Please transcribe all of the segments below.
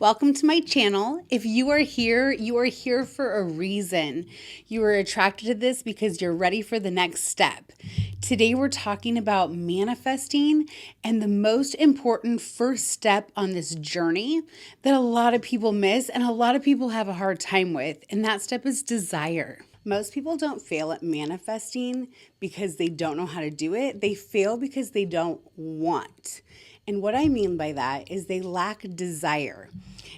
Welcome to my channel. If you are here for a reason. You are attracted to this because you're ready for the next step. Today we're talking about manifesting and the most important first step on this journey that a lot of people miss and a lot of people have a hard time with, and that step is desire. Most people don't fail at manifesting because they don't know how to do it. They fail because they don't want. And what I mean by that is they lack desire.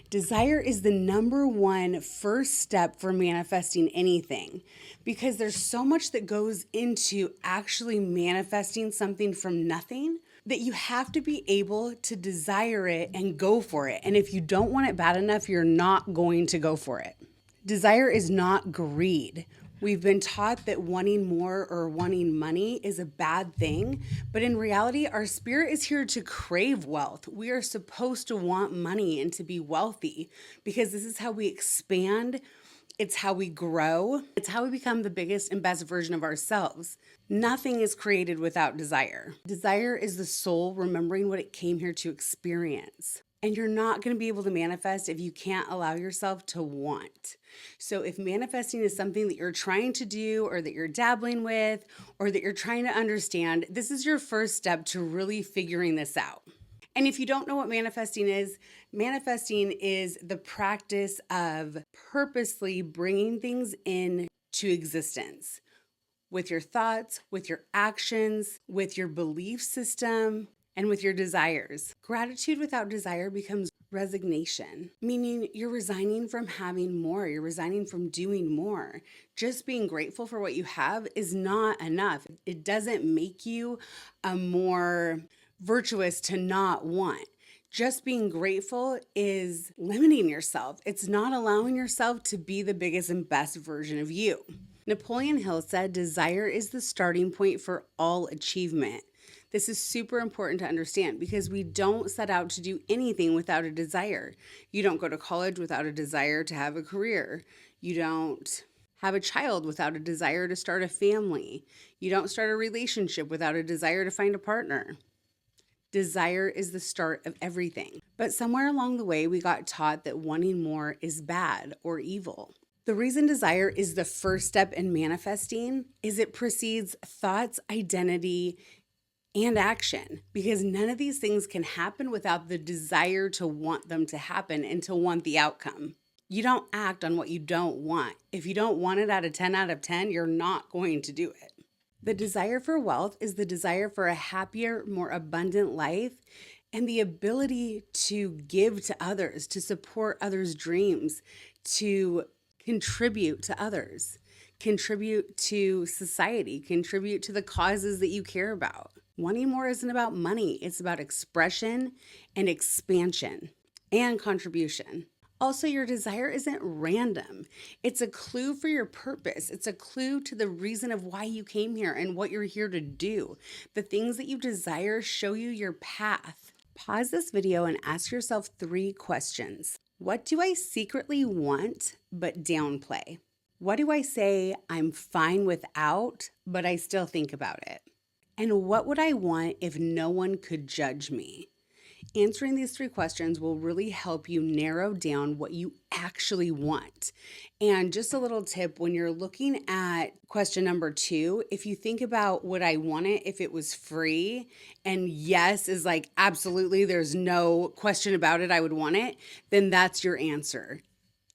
Desire is the number one first step for manifesting anything, because there's so much that goes into actually manifesting something from nothing that you have to be able to desire it and go for it. And if you don't want it bad enough, you're not going to go for it. Desire is not greed. We've been taught that wanting more or wanting money is a bad thing, but in reality, our spirit is here to crave wealth. We are supposed to want money and to be wealthy because this is how we expand. It's how we grow. It's how we become the biggest and best version of ourselves. Nothing is created without desire. Desire is the soul remembering what it came here to experience. And you're not going to be able to manifest if you can't allow yourself to want. So if manifesting is something that you're trying to do or that you're dabbling with or that you're trying to understand, this is your first step to really figuring this out. And if you don't know what manifesting is the practice of purposely bringing things into existence with your thoughts, with your actions, with your belief system, and with your desires. Gratitude without desire becomes resignation, meaning you're resigning from having more, you're resigning from doing more. Just being grateful for what you have is not enough. It doesn't make you a more virtuous to not want. Just being grateful is limiting yourself. It's not allowing yourself to be the biggest and best version of you. Napoleon Hill said, "Desire is the starting point for all achievement." This is super important to understand because we don't set out to do anything without a desire. You don't go to college without a desire to have a career. You don't have a child without a desire to start a family. You don't start a relationship without a desire to find a partner. Desire is the start of everything. But somewhere along the way, we got taught that wanting more is bad or evil. The reason desire is the first step in manifesting is it precedes thoughts, identity, and action, because none of these things can happen without the desire to want them to happen and to want the outcome. You don't act on what you don't want. If you don't want it at a 10 out of 10, you're not going to do it. The desire for wealth is the desire for a happier, more abundant life and the ability to give to others, to support others' dreams, to contribute to others, contribute to society, contribute to the causes that you care about. Wanting more isn't about money. It's about expression and expansion and contribution. Also, your desire isn't random. It's a clue for your purpose. It's a clue to the reason of why you came here and what you're here to do. The things that you desire show you your path. Pause this video and ask yourself 3 questions. What do I secretly want but downplay? What do I say I'm fine without, but I still think about it? And what would I want if no one could judge me? Answering these 3 questions will really help you narrow down what you actually want. And just a little tip, when you're looking at question number 2, if you think about would I want it if it was free, and yes is like absolutely, there's no question about it, I would want it, then that's your answer.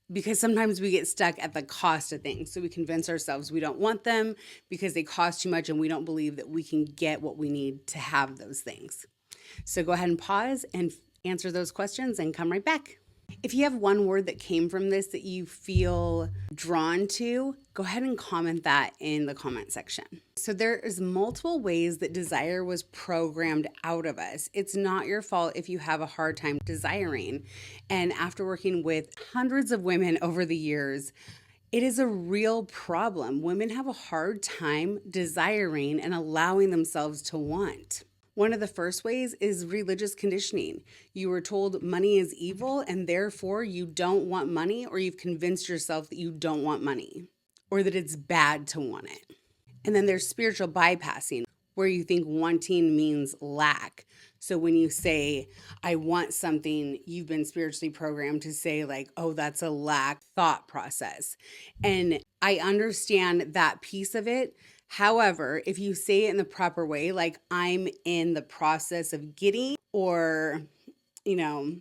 Because sometimes we get stuck at the cost of things. So we convince ourselves we don't want them because they cost too much and we don't believe that we can get what we need to have those things. So go ahead and pause and answer those questions and come right back. If you have one word that came from this that you feel drawn to, go ahead and comment that in the comment section. So there is multiple ways that desire was programmed out of us. It's not your fault if you have a hard time desiring. And after working with hundreds of women over the years, it is a real problem. Women have a hard time desiring and allowing themselves to want. One of the first ways is religious conditioning. You were told money is evil and therefore you don't want money, or you've convinced yourself that you don't want money or that it's bad to want it. And then there's spiritual bypassing, where you think wanting means lack. So when you say, I want something, you've been spiritually programmed to say, like, oh, that's a lack thought process. And I understand that piece of it. However, if you say it in the proper way, like, I'm in the process of getting, or, you know,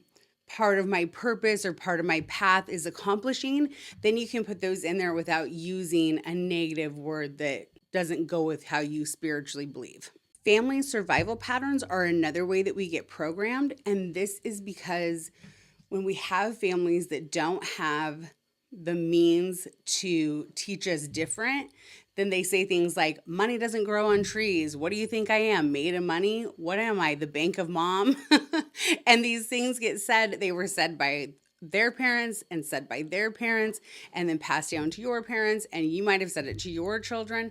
part of my purpose or part of my path is accomplishing, then you can put those in there without using a negative word that doesn't go with how you spiritually believe. Family survival patterns are another way that we get programmed. And this is because when we have families that don't have the means to teach us different, then they say things like, money doesn't grow on trees. What do you think I am? Made of money? What am I? The bank of mom? And these things get said, they were said by their parents and said by their parents and then passed down to your parents. And you might have said it to your children,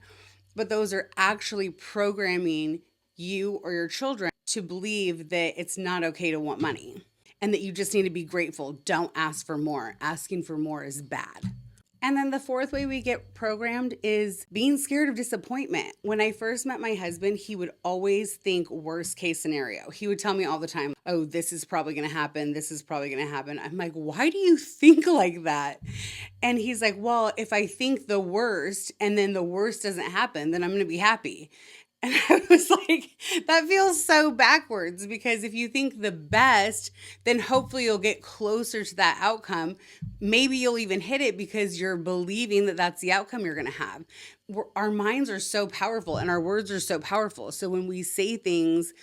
but those are actually programming you or your children to believe that it's not okay to want money and that you just need to be grateful. Don't ask for more. Asking for more is bad. And then the fourth way we get programmed is being scared of disappointment. When I first met my husband, he would always think worst case scenario. He would tell me all the time, oh, this is probably going to happen. This is probably going to happen. I'm like, why do you think like that? And he's like, well, if I think the worst and then the worst doesn't happen, then I'm going to be happy. And I was like, that feels so backwards, because if you think the best, then hopefully you'll get closer to that outcome. Maybe you'll even hit it because you're believing that that's the outcome you're going to have. Our minds are so powerful and our words are so powerful. So when we say things,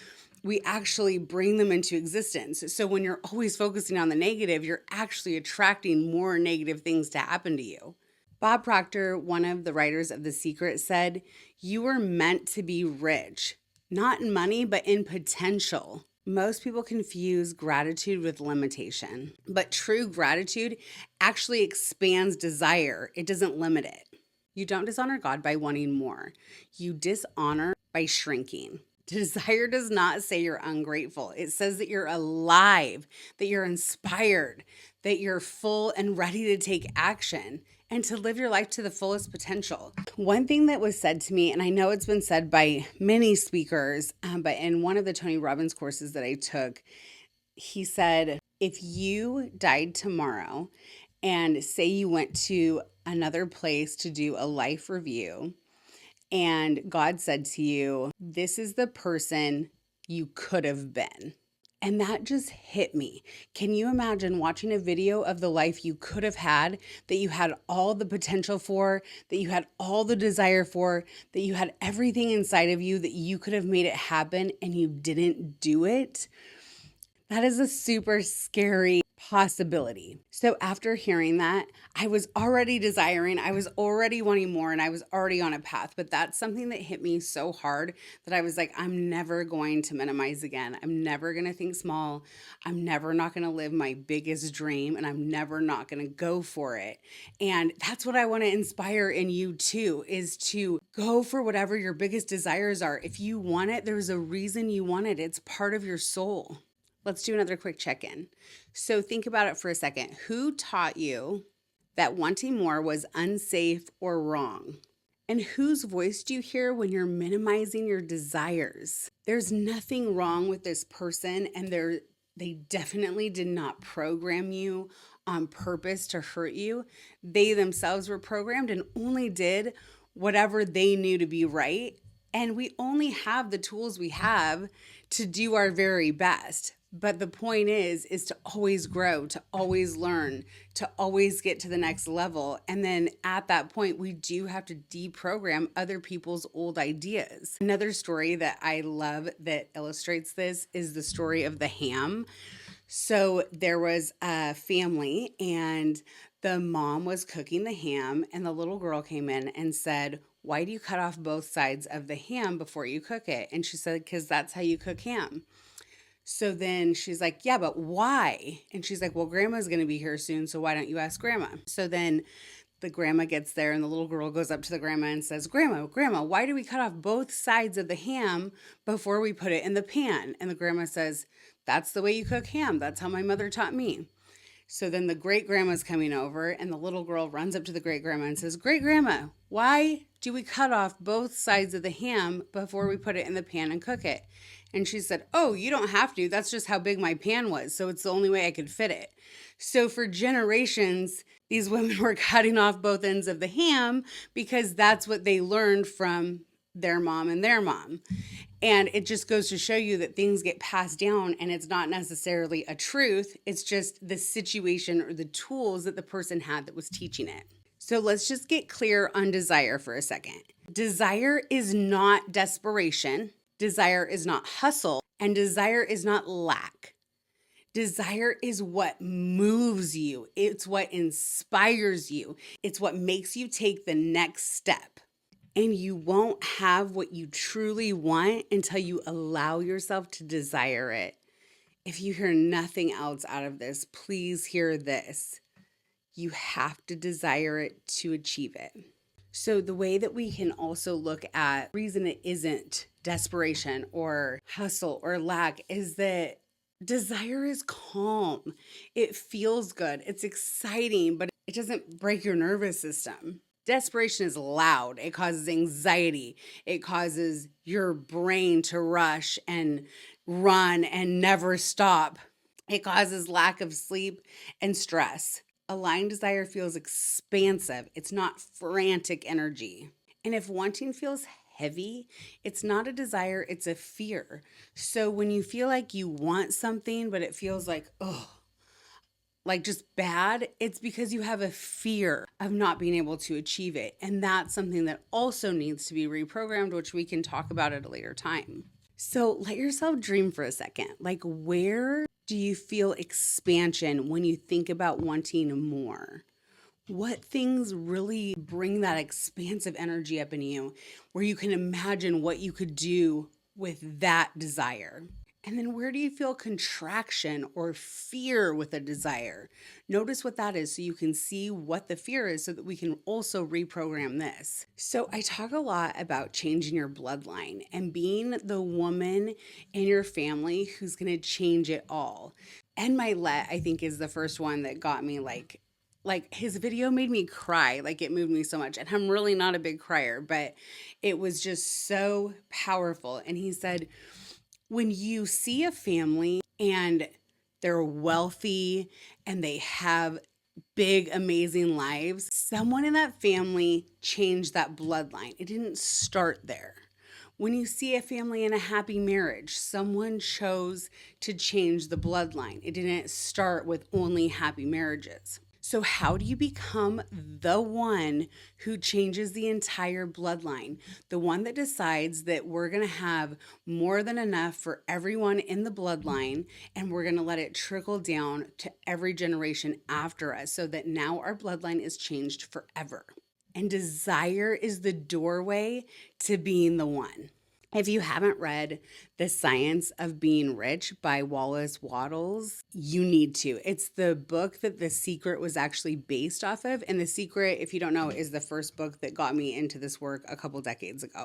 we actually bring them into existence. So when you're always focusing on the negative, you're actually attracting more negative things to happen to you. Bob Proctor, one of the writers of The Secret, said, you were meant to be rich, not in money, but in potential. Most people confuse gratitude with limitation, but true gratitude actually expands desire. It doesn't limit it. You don't dishonor God by wanting more. You dishonor by shrinking. Desire does not say you're ungrateful. It says that you're alive, that you're inspired, that you're full and ready to take action and to live your life to the fullest potential. One thing that was said to me, and I know it's been said by many speakers, but in one of the Tony Robbins courses that I took, he said, if you died tomorrow and say you went to another place to do a life review, and God said to you, this is the person you could have been. And that just hit me. Can you imagine watching a video of the life you could have had, that you had all the potential for, that you had all the desire for, that you had everything inside of you, that you could have made it happen and you didn't do it? That is a super scary possibility. So after hearing that, I was already desiring, I was already wanting more, and I was already on a path. But that's something that hit me so hard that I was like, I'm never going to minimize again. I'm never going to think small. I'm never not going to live my biggest dream, and I'm never not going to go for it. And that's what I want to inspire in you too, is to go for whatever your biggest desires are. If you want it, there's a reason you want it. It's part of your soul. Let's do another quick check-in. So think about it for a second. Who taught you that wanting more was unsafe or wrong? And whose voice do you hear when you're minimizing your desires? There's nothing wrong with this person, and they definitely did not program you on purpose to hurt you. They themselves were programmed and only did whatever they knew to be right. And we only have the tools we have to do our very best. But the point is to always grow, to always learn, to always get to the next level. And then at that point, we do have to deprogram other people's old ideas. Another story that I love that illustrates this is the story of the ham. So there was a family, and the mom was cooking the ham, and the little girl came in and said, why do you cut off both sides of the ham before you cook it? And she said, because that's how you cook ham. So then she's like, yeah, but why? And she's like, well, grandma's going to be here soon, so why don't you ask grandma? So then the grandma gets there, and the little girl goes up to the grandma and says, grandma, why do we cut off both sides of the ham before we put it in the pan? And the grandma says, that's the way you cook ham. That's how my mother taught me. So then the great grandma's coming over, and the little girl runs up to the great grandma and says, great grandma, why do we cut off both sides of the ham before we put it in the pan and cook it? And she said, "Oh, you don't have to. That's just how big my pan was. So it's the only way I could fit it." So for generations, these women were cutting off both ends of the ham because that's what they learned from their mom and their mom. And it just goes to show you that things get passed down and it's not necessarily a truth. It's just the situation or the tools that the person had that was teaching it. So let's just get clear on desire for a second. Desire is not desperation. Desire is not hustle. And desire is not lack. Desire is what moves you. It's what inspires you. It's what makes you take the next step. And you won't have what you truly want until you allow yourself to desire it. If you hear nothing else out of this, please hear this. You have to desire it to achieve it. So the way that we can also look at reason it isn't desperation or hustle or lack is that desire is calm. It feels good. It's exciting, but it doesn't break your nervous system. Desperation is loud. It causes anxiety. It causes your brain to rush and run and never stop. It causes lack of sleep and stress. Aligned desire feels expansive. It's not frantic energy. And if wanting feels heavy, it's not a desire, it's a fear. So when you feel like you want something, but it feels like, oh, like just bad, it's because you have a fear of not being able to achieve it. And that's something that also needs to be reprogrammed, which we can talk about at a later time. So let yourself dream for a second. Like, where do you feel expansion when you think about wanting more? What things really bring that expansive energy up in you where you can imagine what you could do with that desire? And then where do you feel contraction or fear with a desire? Notice what that is so you can see what the fear is so that we can also reprogram this. So I talk a lot about changing your bloodline and being the woman in your family who's going to change it all. And my let, I think, is the first one that got me like his video made me cry. Like, it moved me so much. And I'm really not a big crier, but it was just so powerful. And he said, when you see a family and they're wealthy and they have big, amazing lives, someone in that family changed that bloodline. It didn't start there. When you see a family in a happy marriage, someone chose to change the bloodline. It didn't start with only happy marriages. So how do you become the one who changes the entire bloodline? The one that decides that we're going to have more than enough for everyone in the bloodline, and we're going to let it trickle down to every generation after us so that now our bloodline is changed forever. And desire is the doorway to being the one. If you haven't read The Science of Being Rich by Wallace Wattles, you need to. It's the book that The Secret was actually based off of. And The Secret, if you don't know, is the first book that got me into this work a couple decades ago.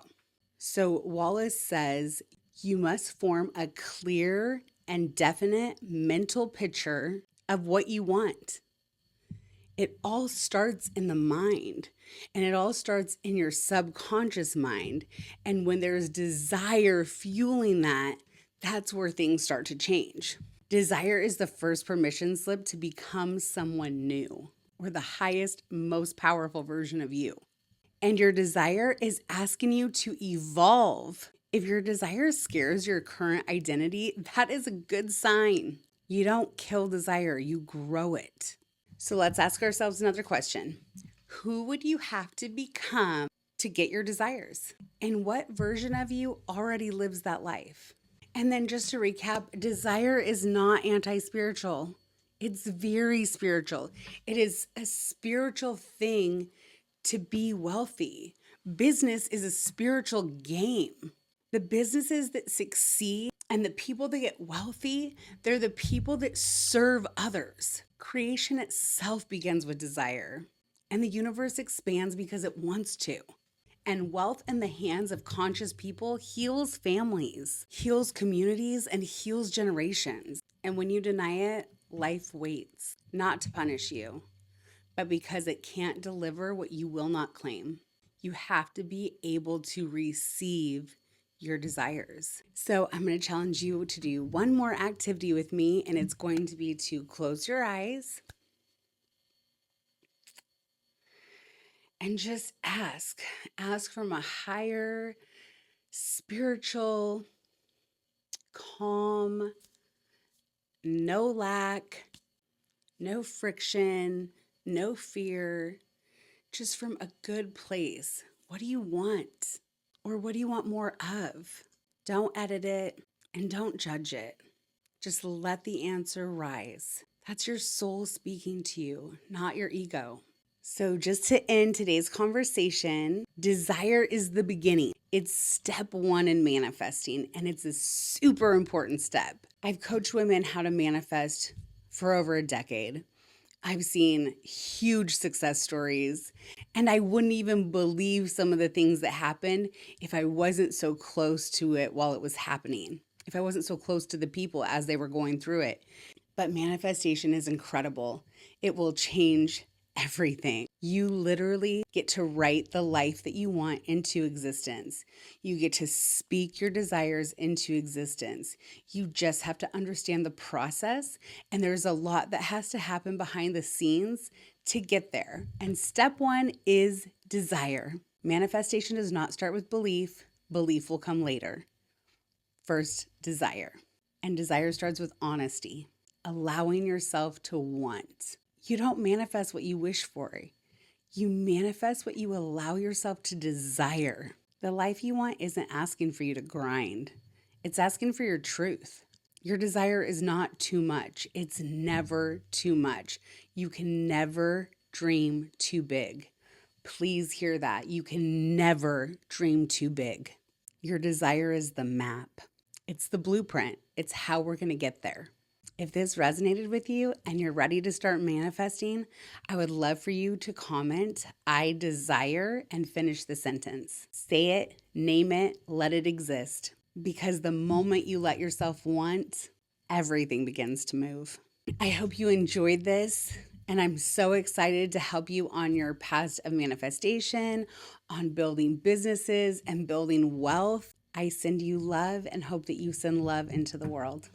So Wallace says, you must form a clear and definite mental picture of what you want. It all starts in the mind, and it all starts in your subconscious mind. And when there's desire fueling that, that's where things start to change. Desire is the first permission slip to become someone new, or the highest, most powerful version of you. And your desire is asking you to evolve. If your desire scares your current identity, that is a good sign. You don't kill desire, you grow it. So let's ask ourselves another question. Who would you have to become to get your desires? And what version of you already lives that life? And then just to recap, desire is not anti-spiritual. It's very spiritual. It is a spiritual thing to be wealthy. Business is a spiritual game. The businesses that succeed and the people that get wealthy, they're the people that serve others. Creation itself begins with desire, and the universe expands because it wants to. And wealth in the hands of conscious people heals families, heals communities, and heals generations. And when you deny it, life waits, not to punish you, but because it can't deliver what you will not claim. You have to be able to receive your desires. So I'm going to challenge you to do one more activity with me, and it's going to be to close your eyes and just ask. Ask from a higher, spiritual, calm, no lack, no friction, no fear, just from a good place. What do you want? Or what do you want more of? Don't edit it and don't judge it. Just let the answer rise. That's your soul speaking to you, not your ego. So, just to end today's conversation, desire is the beginning. It's step one in manifesting, and it's a super important step. I've coached women how to manifest for over a decade. I've seen huge success stories, and I wouldn't even believe some of the things that happened if I wasn't so close to it while it was happening, if I wasn't so close to the people as they were going through it. But manifestation is incredible. It will change everything. You literally get to write the life that you want into existence. You get to speak your desires into existence. You just have to understand the process, and there's a lot that has to happen behind the scenes to get there. And step one is desire. Manifestation does not start with belief, belief will come later. First, desire. And desire starts with honesty, allowing yourself to want. You don't manifest what you wish for. You manifest what you allow yourself to desire. The life you want isn't asking for you to grind. It's asking for your truth. Your desire is not too much. It's never too much. You can never dream too big. Please hear that. You can never dream too big. Your desire is the map. It's the blueprint. It's how we're going to get there. If this resonated with you and you're ready to start manifesting, I would love for you to comment, I desire, and finish the sentence. Say it, name it, let it exist. Because the moment you let yourself want, everything begins to move. I hope you enjoyed this, and I'm so excited to help you on your path of manifestation, on building businesses and building wealth. I send you love and hope that you send love into the world.